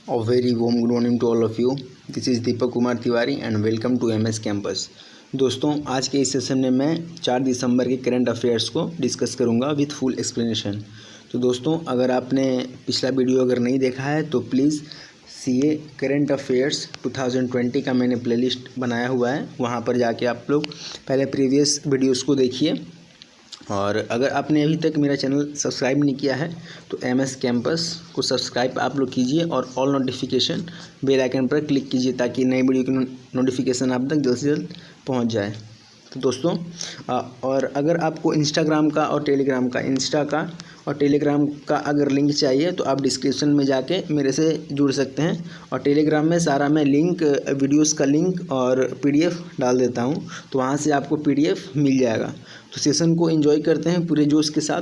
A very warm good morning to all of you. This is Deepak Kumar Tiwari and welcome to MS campus. दोस्तों, आज के इस session में मैं 4 दिसंबर के करंट अफेयर्स को डिस्कस करूंगा विथ फुल एक्सप्लेनेशन। तो दोस्तों, अगर आपने पिछला वीडियो अगर नहीं देखा है तो प्लीज़ सीए करंट अफेयर्स 2020 का मैंने प्लेलिस्ट बनाया हुआ है, वहां पर जाके आप लोग पहले प्रीवियस वीडियोस को देखिए। और अगर आपने अभी तक मेरा चैनल सब्सक्राइब नहीं किया है तो MS कैंपस को सब्सक्राइब आप लोग कीजिए और ऑल नोटिफिकेशन बेल आइकन पर क्लिक कीजिए ताकि नई वीडियो की नोटिफिकेशन आप तक जल्द से जल्द पहुंच जाए। तो दोस्तों, और अगर आपको इंस्टाग्राम का और टेलीग्राम का टेलीग्राम का अगर लिंक चाहिए तो आप डिस्क्रिप्शन में जाके मेरे से जुड़ सकते हैं। और टेलीग्राम में सारा मैं लिंक, वीडियोस का लिंक और PDF डाल देता हूं, तो वहां से आपको PDF मिल जाएगा। तो सेशन को एंजॉय करते हैं पूरे जोश के साथ।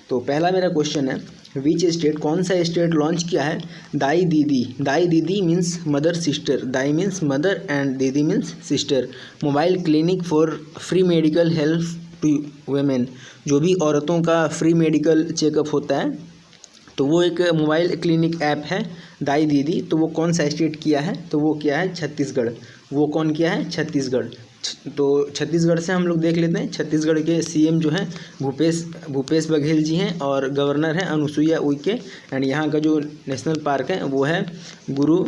तो पहला मेरा क्वेश्चन है, विच स्टेट, कौन सा स्टेट लॉन्च किया है दाई दीदी? दाई दीदी मीन्स मदर सिस्टर, दाई मीन्स मदर एंड दीदी means sister, mobile clinic for free medical help to women. जो भी औरतों का फ्री मेडिकल चेकअप होता है तो वो एक मोबाइल क्लिनिक ऐप है दाई दीदी। तो वो कौन सा स्टेट किया है? तो वो किया है छत्तीसगढ़। वो कौन किया है? छत्तीसगढ़। तो छत्तीसगढ़ से हम लोग देख लेते हैं। छत्तीसगढ़ के CM जो हैं भूपेश बघेल जी हैं और गवर्नर हैं अनुसुईया उइके। एंड यहाँ का जो नेशनल पार्क है वो है गुरु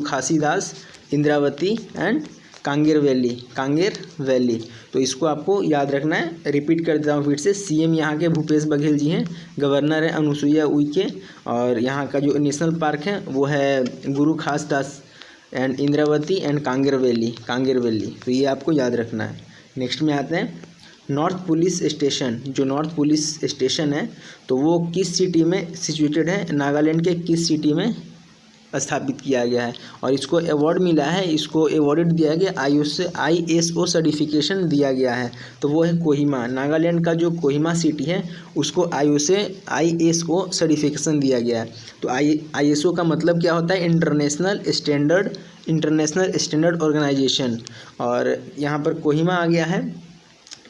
खासीदास इंद्रावती एंड कांगेर वैली। तो इसको आपको याद रखना है। रिपीट कर देता हूँ फिर से। CM यहाँ के भूपेश बघेल जी हैं, गवर्नर है अनुसुईया उइके, और यहाँ का जो नेशनल पार्क है वो है Guru Ghasidas and Indravati and Kanger valley. तो ये आपको याद रखना है। नेक्स्ट में आते हैं, नॉर्थ पुलिस स्टेशन। जो नॉर्थ पुलिस स्टेशन है तो वो किस सिटी में सिचुएटेड है? नागालैंड के किस सिटी में स्थापित किया गया है? और इसको अवार्ड मिला है, इसको अवार्ड दिया गया, ISO सर्टिफिकेशन दिया गया है। तो वो है कोहिमा। नागालैंड का जो कोहिमा सिटी है उसको ISO सर्टिफिकेशन दिया गया है। तो ISO का मतलब क्या होता है? International standard organisation. और यहाँ पर कोहिमा आ गया है।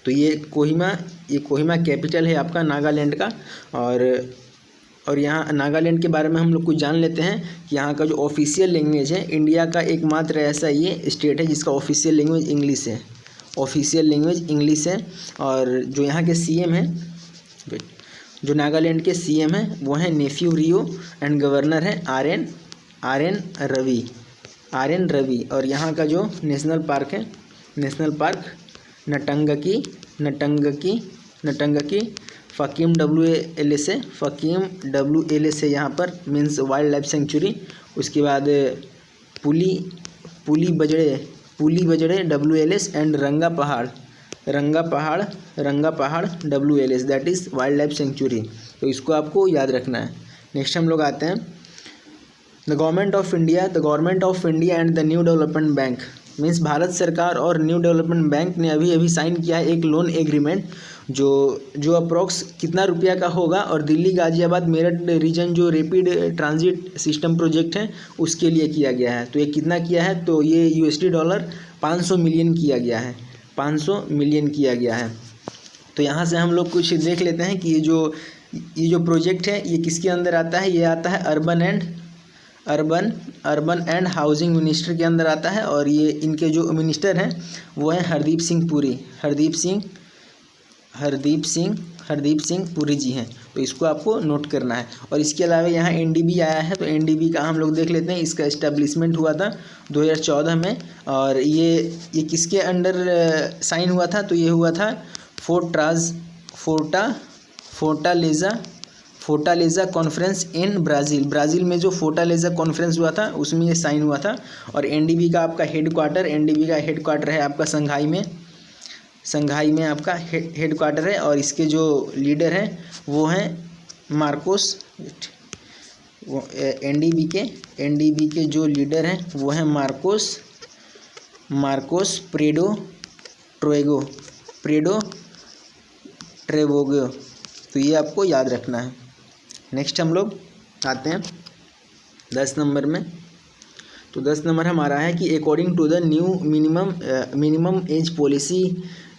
तो ये कोहिमा कैपिटल है आपका नागालैंड का। और यहाँ नागालैंड के बारे में हम लोग कुछ जान लेते हैं कि यहाँ का जो ऑफिशियल लैंग्वेज है, इंडिया का एकमात्र ऐसा ये स्टेट है जिसका ऑफिशियल लैंग्वेज इंग्लिश है। और जो यहाँ के CM हैं, जो नागालैंड के CM हैं वो हैं नेफ्यू रियो एंड गवर्नर है आर एन रवि। और यहाँ का जो नेशनल पार्क है, नेशनल पार्क नटंगकी फ़कीम WLS है यहाँ पर, मीन्स वाइल्ड लाइफ सेंचुरी। उसके बाद पुली बजड़े WLS एंड रंगा पहाड़ WLS, that is wild life sanctuary. तो इसको आपको याद रखना है। नेक्स्ट हम लोग आते हैं, the government of India and the new development bank. Means Bharat सरकार और न्यू डेवलपमेंट बैंक ने अभी साइन किया है एक लोन एग्रीमेंट जो अप्रोक्स कितना रुपया का होगा, और दिल्ली गाजियाबाद मेरठ रीजन जो रैपिड ट्रांजिट सिस्टम प्रोजेक्ट है उसके लिए किया गया है। तो ये कितना किया है? तो ये $500 मिलियन किया गया है, 500 मिलियन किया गया है। तो यहाँ से हम लोग कुछ देख लेते हैं कि ये जो प्रोजेक्ट है ये किसके अंदर आता है? ये आता है अर्बन एंड हाउसिंग मिनिस्टर के अंदर आता है। और ये इनके जो मिनिस्टर हैं वो हैं हरदीप सिंह पुरी जी हैं। तो इसको आपको नोट करना है। और इसके अलावा यहाँ NDB आया है, तो NDB का हम लोग देख लेते हैं। इसका इस्टेब्लिशमेंट हुआ था 2014 में। और ये किसके अंडर साइन हुआ था? तो ये हुआ था फोर्टालेजा कॉन्फ्रेंस इन ब्राज़ील में जो फोर्टालेजा कॉन्फ्रेंस हुआ था उसमें ये साइन हुआ था। और NDB का आपका हेडक्वार्टर है आपका संघाई में आपका हेडक्वार्टर है। और इसके जो लीडर हैं वो हैं मार्कोस। NDB के जो लीडर हैं वो हैं मार्कोस प्रेडो ट्रेवोगो। तो ये आपको याद रखना है। नेक्स्ट हम लोग आते हैं 10 नंबर में। तो 10 नंबर हमारा है कि according to the new minimum age policy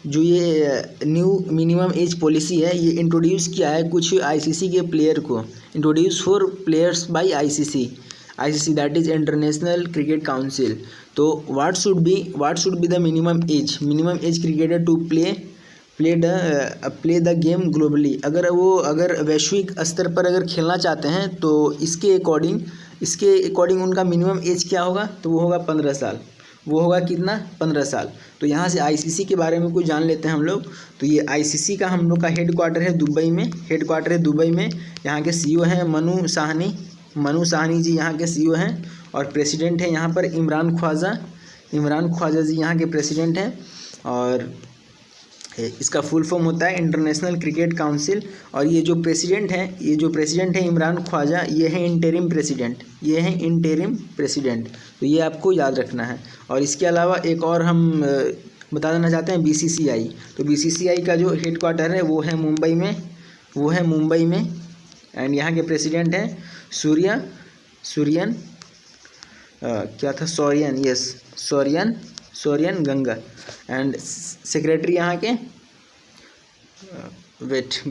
जो ये न्यू मिनिमम एज पॉलिसी है ये इंट्रोड्यूस किया है कुछ आईसीसी के प्लेयर को, introduce for players by ICC that is international cricket council. तो what should be the minimum age cricketer to play the game globally. अगर वैश्विक स्तर पर अगर खेलना चाहते हैं तो इसके अकॉर्डिंग उनका मिनिमम एज क्या होगा, तो वो होगा 15 साल। वो होगा कितना, 15 साल। तो यहाँ से आईसीसी के बारे में कुछ जान लेते हैं हम लोग। तो ये आईसीसी का हम लोग का हेडक्वार्टर है दुबई में। यहाँ के सीईओ हैं मनु साहनी जी, यहाँ के सीईओ हैं। और प्रेसिडेंट है यहाँ पर इमरान ख्वाजा जी यहाँ के प्रेसिडेंट हैं। और इसका फुल फॉर्म होता है इंटरनेशनल क्रिकेट काउंसिल। और ये जो प्रेसिडेंट है इमरान ख्वाजा, ये है इंटरिम प्रेसिडेंट। तो ये आपको याद रखना है। और इसके अलावा एक और हम बता देना चाहते हैं बीसीसीआई। तो बीसीसीआई का जो हेडक्वार्टर है वो है मुंबई में। एंड यहाँ के प्रेसिडेंट हैं सौरियन गंगा। एंड सेक्रेटरी यहाँ के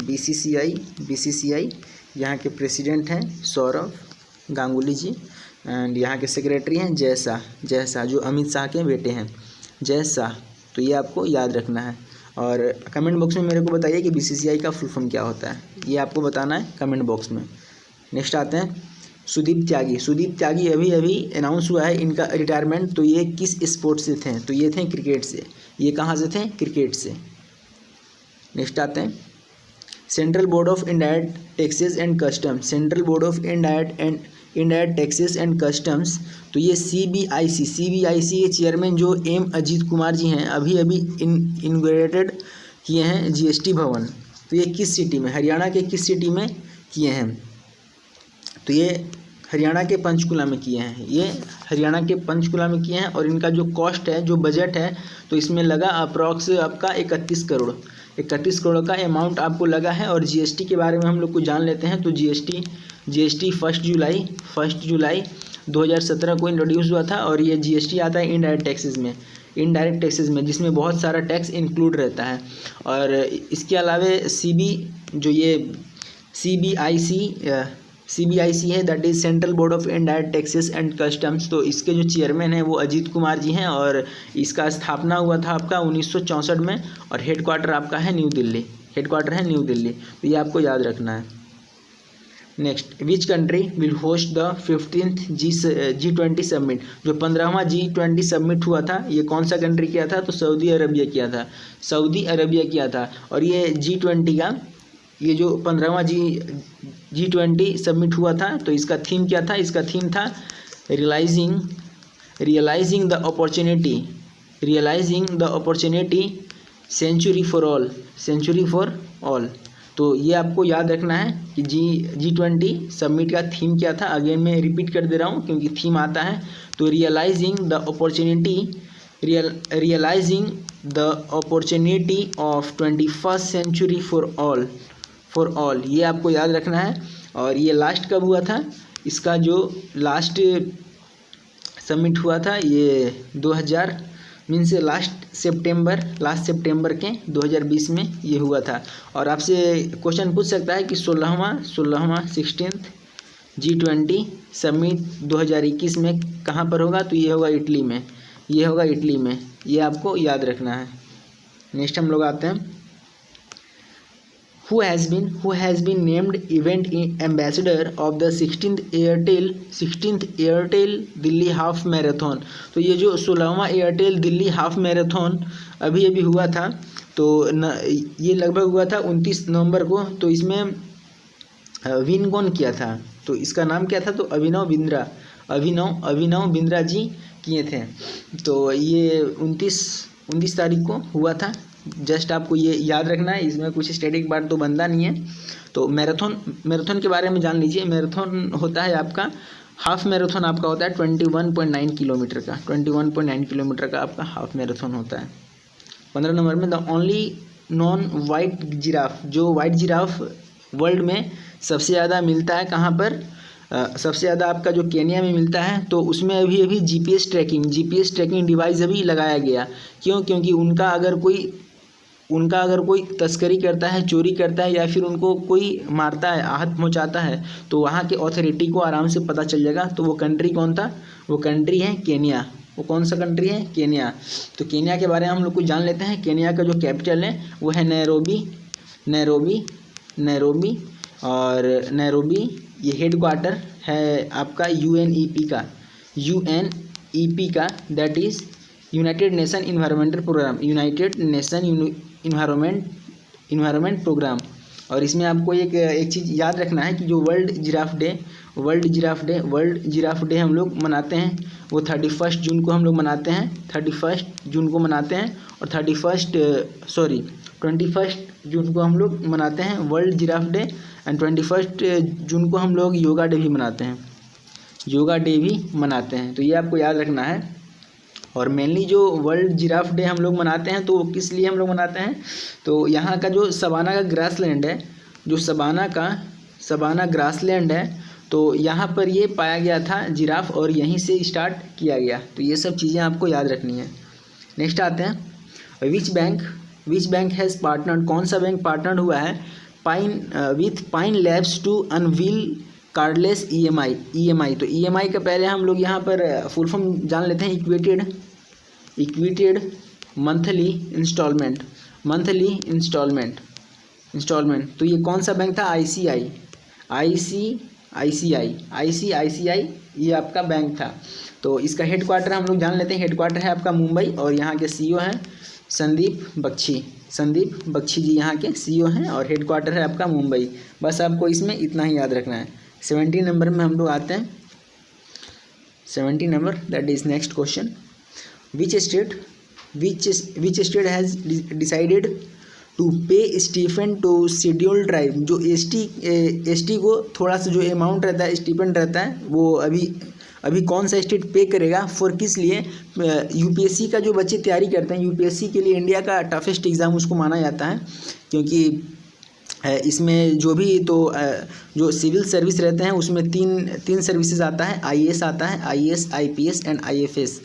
बीसीसीआई यहाँ के प्रेसिडेंट हैं सौरव गांगुली जी। एंड यहाँ के सेक्रेटरी हैं जय शाह जो अमित शाह के बेटे हैं, जय शाह। तो ये आपको याद रखना है। और कमेंट बॉक्स में मेरे को बताइए कि बीसीसीआई का फुल फॉर्म क्या होता है, ये आपको बताना है कमेंट बॉक्स में। नेक्स्ट आते हैं सुदीप त्यागी अभी अनाउंस हुआ है इनका रिटायरमेंट। तो ये किस स्पोर्ट से थे, तो ये थे क्रिकेट से। ये कहाँ से थे, क्रिकेट से। नेक्स्ट आते हैं central board of indirect taxes and customs. तो ये सीबीआईसी के चेयरमैन जो एम अजीत कुमार जी हैं अभी इनॉग्रेटेड किए हैं जीएसटी भवन। तो ये किस सिटी में, हरियाणा के किस सिटी में किए हैं, तो ये हरियाणा के पंचकुला में किए हैं। और इनका जो कॉस्ट है, जो बजट है, तो इसमें लगा अप्रॉक्स आपका 31 करोड़ का अमाउंट आपको लगा है। और जीएसटी के बारे में हम लोग को जान लेते हैं। तो जीएसटी 1 जुलाई 2017 को इंट्रोड्यूस हुआ था। और ये जीएसटी आता है इनडायरेक्ट टैक्सेस में, जिसमें बहुत सारा टैक्स इंक्लूड रहता है। और इसके अलावा सीबीआईसी है that is central board of indirect taxes and customs. तो इसके जो चेयरमैन हैं वो अजीत कुमार जी हैं। और इसका स्थापना हुआ था आपका 1964 में। और हेडक्वार्टर आपका है न्यू दिल्ली। तो ये आपको याद रखना है। Next, which country will host the 15th G20 summit. जो 15वां G20 समिट हुआ था, ये कौन सा कंट्री किया था, तो सऊदी अरबिया किया था। और ये G20 का ये जो 15वां G20 समिट हुआ था, तो इसका थीम क्या था, इसका थीम था realising the opportunity century for all. तो ये आपको याद रखना है कि G20 समिट का थीम क्या था। अगेन मैं रिपीट कर दे रहा हूँ क्योंकि थीम आता है। तो realising the opportunity of 21st century for all, ये आपको याद रखना है। और ये लास्ट कब हुआ था, इसका जो लास्ट समिट हुआ था ये 2000 मीन्स लास्ट सितंबर के 2020 में ये हुआ था। और आपसे क्वेश्चन पूछ सकता है कि 16वां G20 समिट 2021 में कहाँ पर होगा, तो ये होगा इटली में। ये आपको याद रखना है। नेक्स्ट हम लोग आते हैं who has been named event ambassador of the 16th Airtel Delhi half marathon. तो ये जो 16वां एयरटेल दिल्ली हाफ मैराथन अभी हुआ था, तो ये लगभग हुआ था 29 नवंबर को। तो इसमें विन कौन किया था, तो इसका नाम क्या था, तो अभिनव बिंद्रा जी किए थे। तो ये 29 तारीख को हुआ था। जस्ट आपको ये याद रखना है, इसमें कुछ स्टैटिक पार्ट तो बनता नहीं है। तो मैराथन के बारे में जान लीजिए। मैराथन होता है आपका, हाफ मैराथन आपका होता है 21.9 किलोमीटर का। 21.9 किलोमीटर का आपका हाफ मैराथन होता है। 15 नंबर में the only non white giraffe, जो वाइट जिराफ वर्ल्ड में सबसे ज़्यादा मिलता है कहाँ पर, सबसे ज़्यादा आपका जो केन्या में मिलता है। तो उसमें अभी जीपीएस ट्रैकिंग डिवाइस अभी लगाया गया। क्योंकि उनका अगर कोई उनका अगर कोई तस्करी करता है, चोरी करता है या फिर उनको कोई मारता है, आहत पहुंचाता है, तो वहाँ के अथॉरिटी को आराम से पता चल जाएगा। तो वो कंट्री कौन था? वो कंट्री है केन्या। वो कौन सा कंट्री है? केन्या। तो केन्या के बारे में हम लोग कुछ जान लेते हैं। केन्या का जो कैपिटल है वो है नैरोबी। और नैरोबी ये हेड क्वार्टर है आपका यूएनईपी का, that is United Nation environmental programme, environment programme. और इसमें आपको एक चीज़ याद रखना है कि जो वर्ल्ड जिराफ डे हम लोग मनाते हैं वो 31 जून को हम लोग मनाते हैं, 31 जून को मनाते हैं। और 21 जून को हम लोग मनाते हैं वर्ल्ड जिराफ डे। एंड 21 जून को हम लोग योगा डे भी मनाते हैं। तो ये आपको याद रखना है। और मेनली जो वर्ल्ड जिराफ डे हम लोग मनाते हैं तो वो किस लिए हम लोग मनाते हैं? तो यहाँ का जो सवाना का ग्रासलैंड है, जो सवाना ग्रासलैंड है, तो यहाँ पर ये पाया गया था जिराफ, और यहीं से स्टार्ट किया गया। तो ये सब चीज़ें आपको याद रखनी है। नेक्स्ट आते हैं, विच बैंक हैज़ पार्टनर्ड, कौन सा बैंक पार्टनर्ड हुआ है with Pine Labs to unveil cardless EMI। तो EMI का पहले हम लोग यहाँ पर फुल फॉर्म जान लेते हैं, इक्विटेड मंथली इंस्टॉलमेंट। तो ये कौन सा बैंक था? ICICI ये आपका बैंक था। तो इसका हेड क्वार्टर हम लोग जान लेते हैं। हेड क्वार्टर है आपका मुंबई, और यहाँ के CEO हैं संदीप बख्शी जी यहाँ के CEO हैं, और हेड क्वार्टर है आपका मुंबई। बस आपको इसमें इतना ही याद रखना है। 17 नंबर में हम लोग आते हैं। 17 number, that is next question. Which state has decided to pay stipend to scheduled tribe. जो एसटी को थोड़ा सा जो अमाउंट रहता है, स्टीफन रहता है, वो अभी कौन सा स्टेट पे करेगा, फॉर किस लिए? यूपीएससी का जो बच्चे तैयारी करते हैं, यूपीएससी के लिए इंडिया का टफेस्ट एग्ज़ाम उसको माना जाता है, क्योंकि इसमें जो सिविल सर्विस रहते हैं उसमें तीन सर्विसेज आता है। आईएएस आता है, आईएएस, आईपीएस एंड आईएफएस।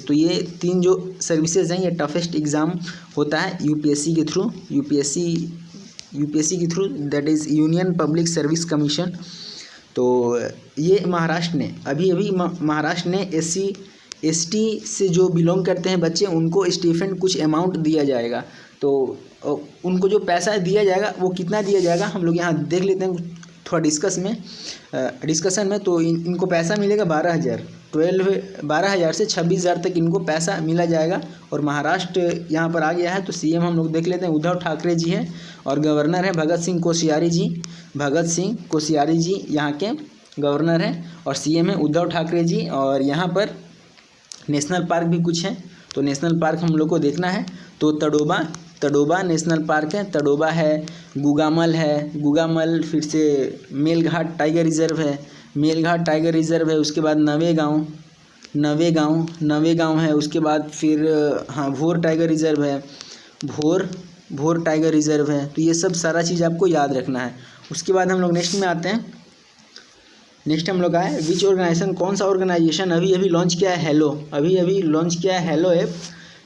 तो ये तीन जो सर्विसेज हैं, ये टफेस्ट एग्ज़ाम होता है यूपीएससी के through, that is union public service commission. तो ये महाराष्ट्र ने SC/ST से जो बिलोंग करते हैं बच्चे, उनको स्टीफन कुछ अमाउंट दिया जाएगा। तो उनको जो पैसा दिया जाएगा वो कितना दिया जाएगा, हम लोग यहाँ देख लेते हैं थोड़ा डिस्कशन में। तो इनको पैसा मिलेगा 12,000 से 26,000 तक इनको पैसा मिला जाएगा। और महाराष्ट्र यहाँ पर आ गया है। तो CM हम लोग देख लेते हैं, उद्धव ठाकरे जी हैं, और गवर्नर है भगत सिंह कोश्यारी जी यहाँ के गवर्नर हैं, और CM है उद्धव ठाकरे जी। और यहाँ पर नेशनल पार्क भी कुछ हैं, तो नेशनल पार्क हम लोग को देखना है। तो तडोबा नेशनल पार्क है, तडोबा है, गुगामल, फिर से मेलघाट टाइगर रिजर्व है, उसके बाद नवेगांव है, उसके बाद फिर भोर टाइगर रिजर्व है। तो ये सब सारा चीज़ आपको याद रखना है। उसके बाद हम लोग नेक्स्ट में आते हैं। नेक्स्ट हम लोग आए, विच ऑर्गेनाइजेशन, कौन सा ऑर्गेनाइजेशन अभी लॉन्च किया है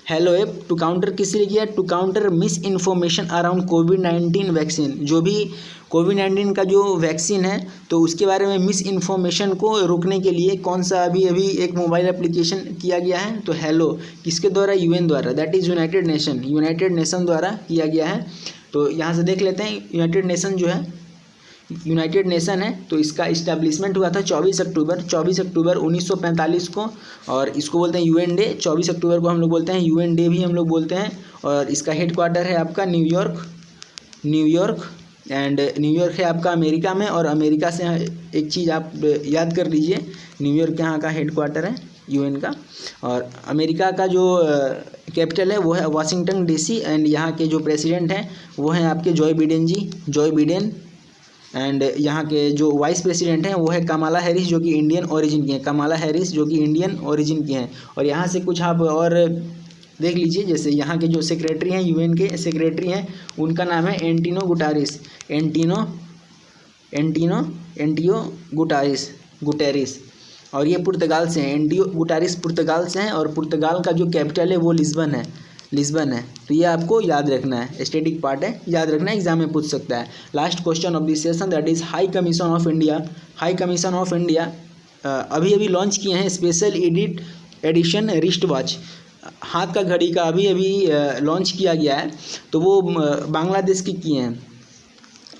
हेलो ऐप टू काउंटर, किस लिए किया? To counter misinformation around कोविड-19 वैक्सीन। जो भी कोविड-19 का जो वैक्सीन है, तो उसके बारे में मिस इन्फॉर्मेशन को रोकने के लिए कौन सा अभी एक मोबाइल एप्लीकेशन किया गया है? तो हेलो, किसके द्वारा? UN द्वारा, दैट इज़ यूनाइटेड नेशन द्वारा किया गया है। तो यहाँ से देख लेते हैं, यूनाइटेड नेशन है, तो इसका इस्टेब्लिशमेंट हुआ था 24 अक्टूबर 1945 को, और इसको बोलते हैं UN डे। 24 अक्टूबर को हम लोग बोलते हैं UN डे भी हम लोग बोलते हैं। और इसका हेड क्वार्टर है आपका न्यूयॉर्क, एंड न्यूयॉर्क है आपका अमेरिका में। और अमेरिका से एक चीज़ आप याद कर लीजिए, न्यूयॉर्क यहाँ का हेड क्वार्टर है UN का। और अमेरिका का जो कैपिटल है वो है वाशिंगटन DC, एंड यहाँ के जो प्रेसिडेंट हैं वो हैं आपके जॉय बिडेन। एंड यहाँ के जो वाइस प्रेसिडेंट हैं वो है कमाला हैरिस, जो कि इंडियन ओरिजिन की हैं। और यहाँ से कुछ आप और देख लीजिए, जैसे यहाँ के जो सेक्रेटरी हैं, UN के सेक्रेटरी हैं, उनका नाम है एंटियो गुटेरिस, और ये पुर्तगाल से हैं। एंटियो गुटेरिस पुर्तगाल से हैं, और पुर्तगाल का जो कैपिटल है वो लिस्बन है। लिस्बन है। तो ये आपको याद रखना है, स्टैटिक पार्ट है, याद रखना है, एग्जाम में पूछ सकता है। Last question of this session that is high commission of India. High commission of India अभी अभी लॉन्च किए हैं स्पेशल एडिशन रिस्ट वॉच, हाथ का घड़ी का अभी अभी लॉन्च किया गया है। तो वो बांग्लादेश के किए हैं,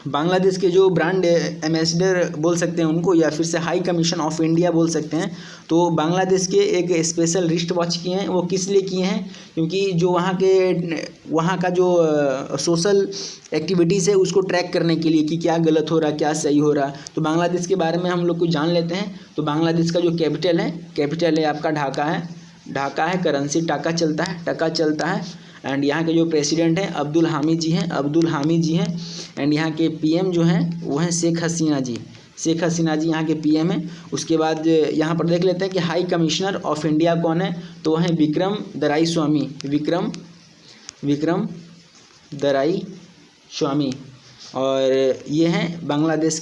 बांग्लादेश के जो ब्रांड एम्बेसडर बोल सकते हैं उनको, या फिर से हाई कमीशन ऑफ इंडिया बोल सकते हैं। तो बांग्लादेश के एक स्पेशल रिस्ट वॉच किए हैं। वो किस लिए किए हैं? क्योंकि जो वहाँ का जो सोशल एक्टिविटीज़ है उसको ट्रैक करने के लिए कि क्या गलत हो रहा, क्या सही हो रहा। तो बांग्लादेश के बारे में हम लोग को जान लेते हैं। तो बांग्लादेश का जो कैपिटल है आपका ढाका है। ढाका है, करेंसी टका चलता है। एंड यहाँ के जो प्रेसिडेंट हैं अब्दुल हामिद जी हैं। एंड यहाँ के पीएम जो हैं वो हैं शेख हसीना जी यहाँ के पीएम हैं। उसके बाद यहाँ पर देख लेते हैं कि हाई कमिश्नर ऑफ इंडिया कौन है। तो वह हैं विक्रम दराई स्वामी, और ये हैं बांग्लादेश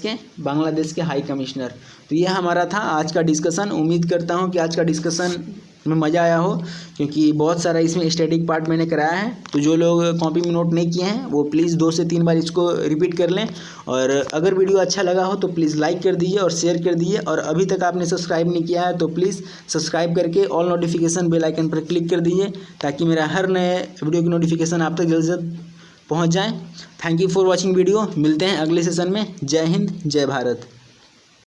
के हाई कमिश्नर। तो ये हमारा था आज का डिस्कशन। उम्मीद करता हूँ कि आज का डिस्कशन में मज़ा आया हो, क्योंकि बहुत सारा इसमें स्टैटिक पार्ट मैंने कराया है। तो जो लोग कॉपी में नोट नहीं किए हैं वो प्लीज़ 2 से 3 बार इसको रिपीट कर लें। और अगर वीडियो अच्छा लगा हो तो प्लीज़ लाइक कर दीजिए और शेयर कर दीजिए। और अभी तक आपने सब्सक्राइब नहीं किया है तो प्लीज़ सब्सक्राइब करके ऑल नोटिफिकेशन बेल आइकन पर क्लिक कर दीजिए, ताकि मेरा हर नए वीडियो की नोटिफिकेशन आप तक जल्द से जल्द पहुँच जाए। Thank you for watching video. मिलते हैं अगले सेशन में। जय हिंद, जय भारत।